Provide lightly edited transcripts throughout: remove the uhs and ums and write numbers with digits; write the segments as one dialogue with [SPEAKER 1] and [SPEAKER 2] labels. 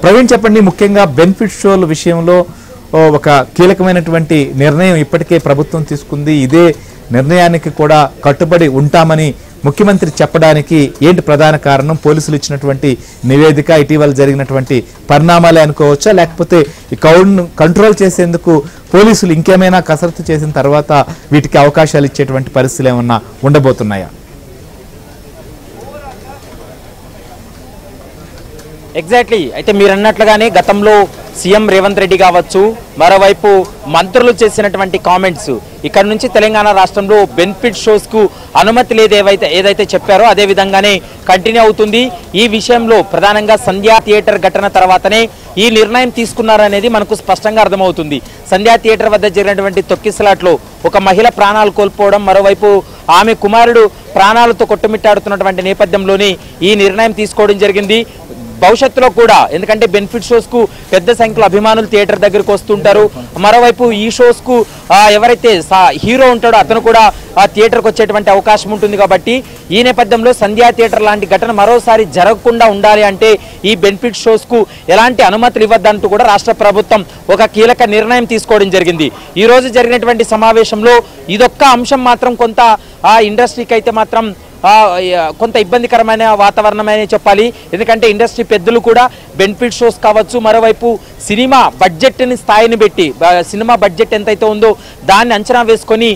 [SPEAKER 1] ప్రవీణ్ చెప్పండి, ముఖ్యంగా బెనిఫిట్ షోల విషయంలో ఒక కీలకమైనటువంటి నిర్ణయం ఇప్పటికే ప్రభుత్వం తీసుకుంది. ఇదే నిర్ణయానికి కూడా కట్టుబడి ఉంటామని ముఖ్యమంత్రి చెప్పడానికి ఏంటి ప్రధాన కారణం? పోలీసులు ఇచ్చినటువంటి నివేదిక, ఇటీవల జరిగినటువంటి పరిణామాలే అనుకోవచ్చా, లేకపోతే ఈ క్రౌడ్ను కంట్రోల్ చేసేందుకు పోలీసులు ఇంకేమైనా కసరత్తు చేసిన తర్వాత వీటికి అవకాశాలు ఇచ్చేటువంటి పరిస్థితులు ఏమన్నా ఉండబోతున్నాయా?
[SPEAKER 2] ఎగ్జాక్ట్లీ. అయితే మీరు అన్నట్లుగానే గతంలో సీఎం రేవంత్ రెడ్డి కావచ్చు, మరోవైపు మంత్రులు చేసినటువంటి కామెంట్స్, ఇక్కడ నుంచి తెలంగాణ రాష్ట్రంలో బెనిఫిట్ షోస్కు అనుమతి లేదు ఏదైతే చెప్పారో అదే విధంగానే కంటిన్యూ అవుతుంది. ఈ విషయంలో ప్రధానంగా సంధ్యా థియేటర్ ఘటన తర్వాతనే ఈ నిర్ణయం తీసుకున్నారనేది మనకు స్పష్టంగా అర్థమవుతుంది. సంధ్యా థియేటర్ వద్ద జరిగినటువంటి తొక్కిసలాట్లో ఒక మహిళ ప్రాణాలు కోల్పోవడం, మరోవైపు ఆమె కుమారుడు ప్రాణాలతో కొట్టుమిట్టాడుతున్నటువంటి నేపథ్యంలోనే ఈ నిర్ణయం తీసుకోవడం జరిగింది. భవిష్యత్తులో కూడా, ఎందుకంటే బెనిఫిట్ షోస్కు పెద్ద సంఖ్యలో అభిమానులు థియేటర్ దగ్గరకు వస్తుంటారు, మరోవైపు ఈ షోస్కు ఎవరైతే హీరో ఉంటాడో అతను కూడా ఆ థియేటర్కి వచ్చేటువంటి అవకాశం ఉంటుంది. కాబట్టి ఈ నేపథ్యంలో సంధ్యా థియేటర్ లాంటి ఘటన మరోసారి జరగకుండా ఉండాలి అంటే ఈ బెనిఫిట్ షోస్కు ఎలాంటి అనుమతులు ఇవ్వద్దంటూ కూడా రాష్ట్ర ప్రభుత్వం ఒక కీలక నిర్ణయం తీసుకోవడం జరిగింది. ఈ రోజు జరిగినటువంటి సమావేశంలో ఇదొక్క అంశం మాత్రం కొంత ఆ ఇండస్ట్రీకి అయితే మాత్రం కొంత ఇబ్బందికరమైన వాతావరణమనే చెప్పాలి. ఎందుకంటే ఇండస్ట్రీ పెద్దలు కూడా బెనిఫిట్ షోస్ కావచ్చు, మరోవైపు సినిమా బడ్జెట్ని స్థాయిని పెట్టి, సినిమా బడ్జెట్ ఎంతైతే ఉందో దాన్ని అంచనా వేసుకొని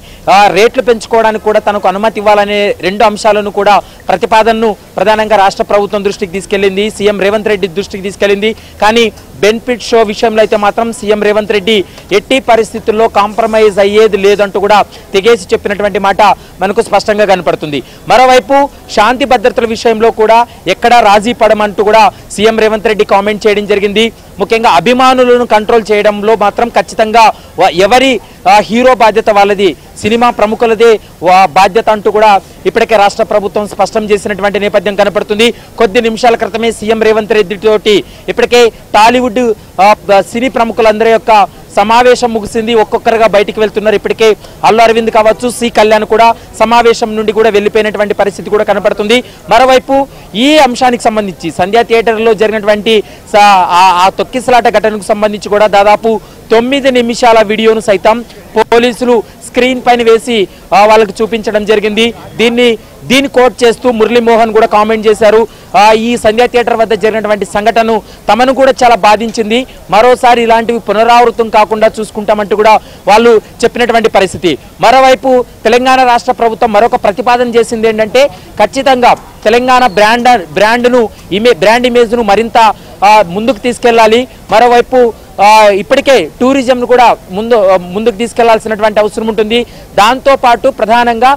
[SPEAKER 2] రేట్లు పెంచుకోవడానికి కూడా తనకు అనుమతి ఇవ్వాలనే రెండు అంశాలను కూడా ప్రతిపాదనను ప్రధానంగా రాష్ట్ర ప్రభుత్వం దృష్టికి తీసుకెళ్లింది, సీఎం రేవంత్ రెడ్డి దృష్టికి తీసుకెళ్లింది. కానీ బెనిఫిట్ షో విషయంలో అయితే మాత్రం సీఎం రేవంత్ రెడ్డి ఎట్టి పరిస్థితుల్లో కాంప్రమైజ్ అయ్యేది లేదంటూ కూడా తెగేసి చెప్పినటువంటి మాట మనకు స్పష్టంగా కనపడుతుంది. మరోవైపు శాంతి భద్రతల విషయంలో కూడా ఎక్కడా రాజీ పడమంటూ కూడా సీఎం రేవంత్ రెడ్డి కామెంట్ చేయడం జరిగింది. ముఖ్యంగా అభిమానులను కంట్రోల్ చేయడంలో మాత్రం ఖచ్చితంగా ఎవరి హీరో బాధ్యత వాళ్ళది, సినిమా ప్రముఖులదే బాధ్యత అంటూ కూడా ఇప్పటికే రాష్ట్ర ప్రభుత్వం స్పష్టం చేసినటువంటి నేపథ్యం కనపడుతుంది. కొద్ది నిమిషాల క్రితమే సీఎం రేవంత్ రెడ్డి తోటి ఇప్పటికే టాలీవుడ్ సినీ ప్రముఖులందరి యొక్క సమావేశం ముగిసింది. ఒక్కొక్కరుగా బయటికి వెళ్తున్నారు. ఇప్పటికే అల్లు అరవింద్ కావచ్చు, సి కళ్యాణ్ కూడా సమావేశం నుండి కూడా వెళ్ళిపోయినటువంటి పరిస్థితి కూడా కనపడుతుంది. మరోవైపు ఈ అంశానికి సంబంధించి సంధ్యా థియేటర్లో జరిగినటువంటి ఆ తొక్కిసలాట ఘటనకు సంబంధించి కూడా దాదాపు 9 నిమిషాల వీడియోను సైతం పోలీసులు స్క్రీన్ పైన వేసి వాళ్ళకి చూపించడం జరిగింది. దీన్ని కోట్ చేస్తూ మురళీమోహన్ కూడా కామెంట్ చేశారు. ఈ సంధ్యా థియేటర్ వద్ద జరిగినటువంటి సంఘటన తమను కూడా చాలా బాధించింది, మరోసారి ఇలాంటివి పునరావృతం కాకుండా చూసుకుంటామంటూ కూడా వాళ్ళు చెప్పినటువంటి పరిస్థితి. మరోవైపు తెలంగాణ రాష్ట్ర ప్రభుత్వం మరొక ప్రతిపాదన చేసింది ఏంటంటే, ఖచ్చితంగా తెలంగాణ బ్రాండ్ ఇమేజ్ను మరింత ముందుకు తీసుకెళ్లాలి. మరోవైపు ఇప్పటికే టూరిజంను కూడా ముందుకు తీసుకెళ్లాల్సినటువంటి అవసరం ఉంటుంది. దాంతోపాటు ప్రధానంగా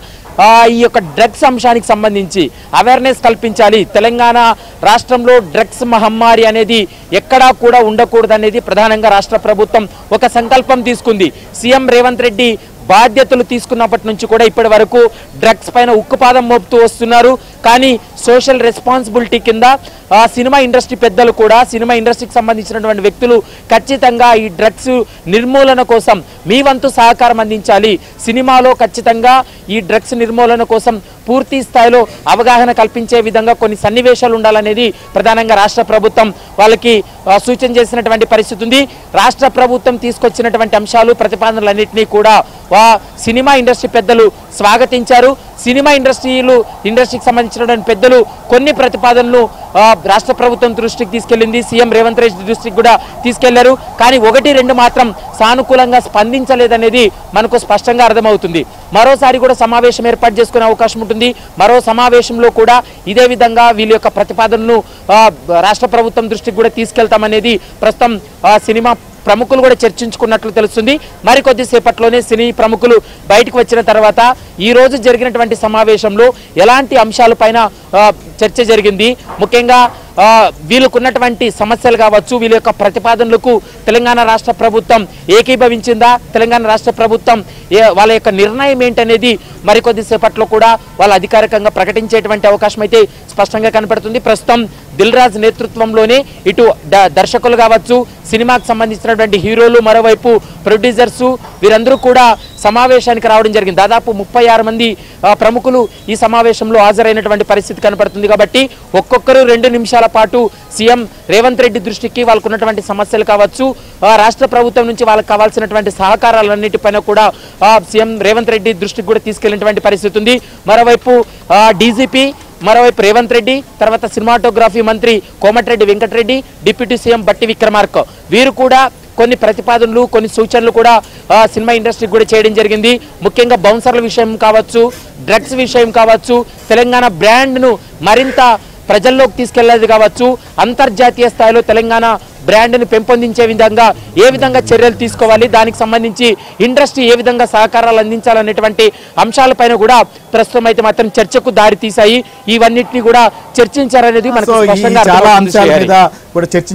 [SPEAKER 2] ఈ యొక్క డ్రగ్స్ అంశానికి సంబంధించి అవేర్నెస్ కల్పించాలి. తెలంగాణ రాష్ట్రంలో డ్రగ్స్ మహమ్మారి అనేది ఎక్కడా కూడా ఉండకూడదు అనేది ప్రధానంగా రాష్ట్ర ప్రభుత్వం ఒక సంకల్పం తీసుకుంది. సీఎం రేవంత్ రెడ్డి బాధ్యతలు తీసుకున్నప్పటి నుంచి కూడా ఇప్పటి వరకు డ్రగ్స్ పైన ఉక్కుపాదం మోపుతూ వస్తున్నారు. కానీ సోషల్ రెస్పాన్సిబిలిటీ కింద సినిమా ఇండస్ట్రీ పెద్దలు కూడా, సినిమా ఇండస్ట్రీకి సంబంధించినటువంటి వ్యక్తులు ఖచ్చితంగా ఈ డ్రగ్స్ నిర్మూలన కోసం మీ వంతు సహకారం అందించాలి. సినిమాలో ఖచ్చితంగా ఈ డ్రగ్స్ నిర్మూలన కోసం పూర్తి స్థాయిలో అవగాహన కల్పించే విధంగా కొన్ని సన్నివేశాలు ఉండాలనేది ప్రధానంగా రాష్ట్ర ప్రభుత్వం వాళ్ళకి సూచన చేసినటువంటి పరిస్థితి ఉంది. రాష్ట్ర ప్రభుత్వం తీసుకొచ్చినటువంటి అంశాలు, ప్రతిపాదనలన్నింటినీ కూడా సినిమా ఇండస్ట్రీ పెద్దలు స్వాగతించారు. సినిమా ఇండస్ట్రీకి సంబంధించినటువంటి పెద్దలు కొన్ని ప్రతిపాదనలు రాష్ట్ర ప్రభుత్వం దృష్టికి తీసుకెళ్లింది, సీఎం రేవంత్ రెడ్డి దృష్టికి కూడా తీసుకెళ్లారు. కానీ 1-2 మాత్రం సానుకూలంగా స్పందించలేదనేది మనకు స్పష్టంగా అర్థమవుతుంది. మరోసారి కూడా సమావేశం ఏర్పాటు చేసుకునే అవకాశం ఉంటుంది. మరో సమావేశంలో కూడా ఇదే విధంగా వీళ్ళ యొక్క ప్రతిపాదనను రాష్ట్ర ప్రభుత్వం దృష్టికి కూడా తీసుకెళ్తామనేది ప్రస్తుతం సినిమా ప్రముఖులు కూడా చర్చించుకున్నట్లు తెలుస్తుంది. మరికొద్ది సేపట్లోనే సినీ ప్రముఖులు బయటకు వచ్చిన తర్వాత ఈ రోజు జరిగినటువంటి సమావేశంలో ఎలాంటి అంశాలపైన చర్చ జరిగింది, ముఖ్యంగా వీళ్ళకున్నటువంటి సమస్యలు కావచ్చు, వీళ్ళ యొక్క ప్రతిపాదనలకు తెలంగాణ రాష్ట్ర ప్రభుత్వం ఏకీభవించిందా, తెలంగాణ రాష్ట్ర ప్రభుత్వం వాళ్ళ యొక్క నిర్ణయం ఏంటనేది మరికొద్ది సేపట్లో కూడా వాళ్ళు అధికారికంగా ప్రకటించేటువంటి అవకాశం అయితే స్పష్టంగా కనపడుతుంది. ప్రస్తుతం దిల్ రాజు నేతృత్వంలోనే ఇటు దర్శకులు కావచ్చు, సినిమాకు సంబంధించినటువంటి హీరోలు, మరోవైపు ప్రొడ్యూసర్స్ వీరందరూ కూడా సమావేశానికి రావడం జరిగింది. దాదాపు 36 మంది ప్రముఖులు ఈ సమావేశంలో హాజరైనటువంటి పరిస్థితి కనపడుతుంది. కాబట్టి ఒక్కొక్కరు 2 నిమిషాల పాటు సీఎం రేవంత్ రెడ్డి దృష్టికి వాళ్ళకు ఉన్నటువంటి సమస్యలు కావచ్చు, రాష్ట్ర ప్రభుత్వం నుంచి వాళ్ళకి కావాల్సినటువంటి సహకారాలన్నిటిపైన కూడా సీఎం రేవంత్ రెడ్డి దృష్టికి కూడా తీసుకెళ్లినటువంటి పరిస్థితి ఉంది. మరోవైపు డీజీపీ, మరోవైపు రేవంత్ రెడ్డి, తర్వాత సినిమాటోగ్రఫీ మంత్రి కోమటిరెడ్డి వెంకటరెడ్డి, డిప్యూటీ సీఎం బట్టి విక్రమార్క వీరు కూడా కొన్ని ప్రతిపాదనలు, కొన్ని సూచనలు కూడా సినిమా ఇండస్ట్రీకి కూడా చేయడం జరిగింది. ముఖ్యంగా బౌన్సర్ల విషయం కావచ్చు, డ్రగ్స్ విషయం కావచ్చు, తెలంగాణ బ్రాండ్ను మరింత ప్రజల్లోకి తీసుకెళ్లేది కావచ్చు, అంతర్జాతీయ స్థాయిలో తెలంగాణ బ్రాండ్ను పెంపొందించే విధంగా ఏ విధంగా చర్యలు తీసుకోవాలి, దానికి సంబంధించి ఇండస్ట్రీ ఏ విధంగా సహకారాలు అందించాలనేటువంటి అంశాలపైన కూడా ప్రస్తుతం అయితే మాత్రం చర్చకు దారి తీశాయి. ఇవన్నిటిని కూడా చర్చించారనేది మనకు స్పష్టంగా
[SPEAKER 1] చాలా అంశాల మీద కూడా చర్చ